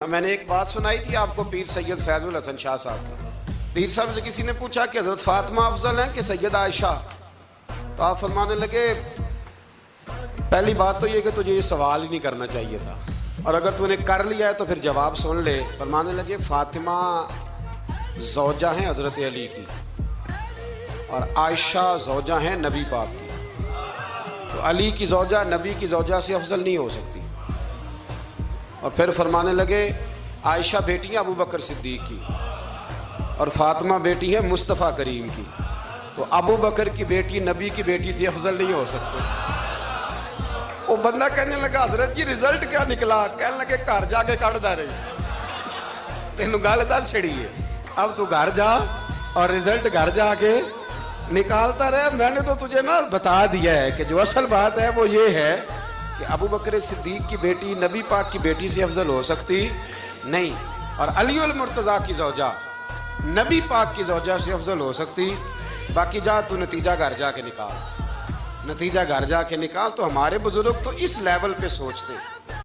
मैंने एक बात सुनाई थी आपको पीर सैयद फैजुल हसन शाह साहब को। पीर साहब से किसी ने पूछा कि हजरत फातिमा अफजल हैं कि सैयद आयशा, तो आप फरमाने लगे पहली बात तो ये कि तुझे ये सवाल ही नहीं करना चाहिए था, और अगर तूने कर लिया है तो फिर जवाब सुन ले। फरमाने लगे फातिमा ज़ौजा हैं हजरत अली की और आयशा ज़ौजा हैं नबी पाक की, तो अली की ज़ौजा नबी की ज़ौजा से अफजल नहीं हो सकती। और फिर फरमाने लगे आयशा बेटी है अबू बकर सिद्दीक की और फातिमा बेटी है मुस्तफ़ा करीम की, तो अबू बकर की बेटी नबी की बेटी से अफजल नहीं हो सकते। वो बंदा कहने लगा हजरत जी रिजल्ट क्या निकला? कहने लगे घर जाके कटदा रही, तेन गल दस छड़ी है, अब तू घर जा और रिजल्ट घर जाके निकालता रहे। मैंने तो तुझे ना बता दिया है कि जो असल बात है वो ये है कि अबू बकर सिद्दीक की बेटी नबी पाक की बेटी से अफजल हो सकती नहीं, और अली उल मुर्तज़ा की ज़ौजा नबी पाक की ज़ौजा से अफजल हो सकती। बाकी जा तू नतीजा घर जाके निकाल, नतीजा घर जाके निकाल। तो हमारे बुजुर्ग तो इस लेवल पे सोचते हैं।